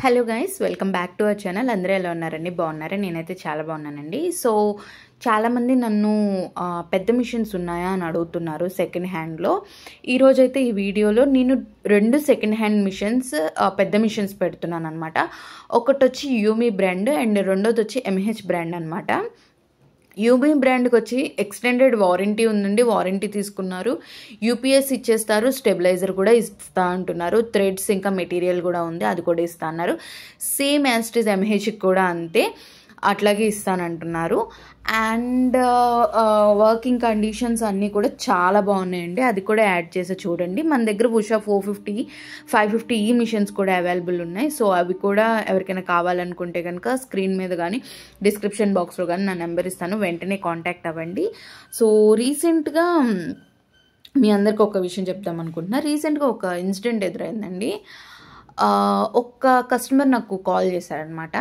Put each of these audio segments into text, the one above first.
Hello guys, welcome back to our channel. అందరూ ఎలా ఉన్నారండి? బాగున్నారా? నేనైతే చాలా బాగున్నానండి. సో చాలామంది నన్ను పెద్ద మిషన్స్ ఉన్నాయా అని అడుగుతున్నారు సెకండ్ హ్యాండ్లో. ఈరోజైతే ఈ వీడియోలో నేను 2 సెకండ్ హ్యాండ్ మిషన్స్, పెద్ద మిషన్స్ పెడుతున్నాను అనమాట. ఒకటి వచ్చి యూమీ బ్రాండ్ అండ్ రెండోది వచ్చి ఎంహెచ్ బ్రాండ్ అనమాట. యూమీ బ్రాండ్కి వచ్చి ఎక్స్టెండెడ్ వారంటీ ఉందండి. వారంటీ తీసుకున్నారు, యూపీఎస్ ఇచ్చేస్తారు, స్టెబిలైజర్ కూడా ఇస్తా అంటున్నారు, థ్రెడ్స్ ఇంకా మెటీరియల్ కూడా ఉంది, అది కూడా ఇస్తా అన్నారు. సేమ్ యాజ్ ఇట్ ఈజ్ ఎంహెచ్కి కూడా అంతే, అట్లాగే ఇస్తానంటున్నారు. అండ్ వర్కింగ్ కండిషన్స్ అన్నీ కూడా చాలా బాగున్నాయండి. అది కూడా యాడ్ చేసి చూడండి. మన దగ్గర ఉషా 450, 550 ఈ మిషన్స్ కూడా అవైలబుల్ ఉన్నాయి. సో అవి కూడా ఎవరికైనా కావాలనుకుంటే కనుక స్క్రీన్ మీద కానీ డిస్క్రిప్షన్ బాక్స్లో కానీ నా నెంబర్ ఇస్తాను, వెంటనే కాంటాక్ట్ అవ్వండి. సో రీసెంట్గా మీ అందరికి ఒక విషయం చెప్దాం అనుకుంటున్నా. రీసెంట్గా ఒక ఇన్సిడెంట్ ఎదురైందండి. ఒక కస్టమర్ నాకు కాల్ చేశారనమాట.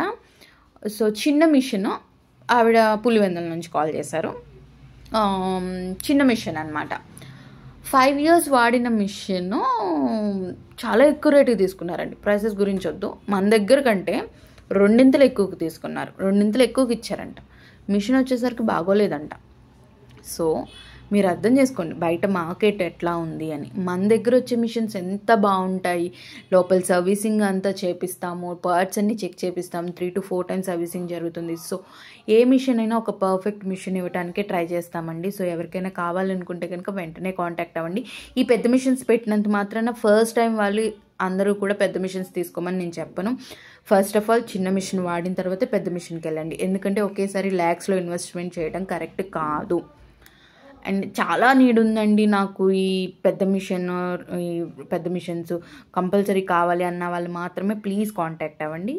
సో చిన్న మిషన్, ఆవిడ పులివెందుల నుంచి కాల్ చేశారు. చిన్న మిషన్ అనమాట. 5 years వాడిన మిషన్ చాలా ఎక్కువ రేటుకి తీసుకున్నారండి. ప్రైసెస్ గురించి వద్దు, మన దగ్గర కంటే 2 ఎక్కువకి తీసుకున్నారు, 2 ఎక్కువకి ఇచ్చారంట. మిషన్ వచ్చేసరికి బాగోలేదంట. సో మీరు అర్థం చేసుకోండి బయట మార్కెట్ ఎట్లా ఉంది అని. మన దగ్గర వచ్చే మిషన్స్ ఎంత బాగుంటాయి, లోపల సర్వీసింగ్ అంతా చేపిస్తాము, పార్ట్స్ అన్ని చెక్ చేపిస్తాము, 3 to 4 times సర్వీసింగ్ జరుగుతుంది. సో ఏ మిషన్ అయినా ఒక పర్ఫెక్ట్ మిషన్ ఇవ్వడానికే ట్రై చేస్తామండి. సో ఎవరికైనా కావాలనుకుంటే కనుక వెంటనే కాంటాక్ట్ అవ్వండి. ఈ పెద్ద మిషన్స్ పెట్టినంత మాత్రాన ఫస్ట్ టైం వాళ్ళు అందరూ కూడా పెద్ద మిషన్స్ తీసుకోమని నేను చెప్పను. ఫస్ట్ ఆఫ్ ఆల్ చిన్న మిషన్ వాడిన తర్వాత పెద్ద మిషన్కి వెళ్ళండి. ఎందుకంటే ఒకేసారి ల్యాక్స్లో ఇన్వెస్ట్మెంట్ చేయడం కరెక్ట్ కాదు. అండ్ చాలా నీడ్ ఉందండి నాకు ఈ పెద్ద మిషన్స్ కంపల్సరీ కావాలి అన్న వాళ్ళు మాత్రమే ప్లీజ్ కాంటాక్ట్ అవ్వండి.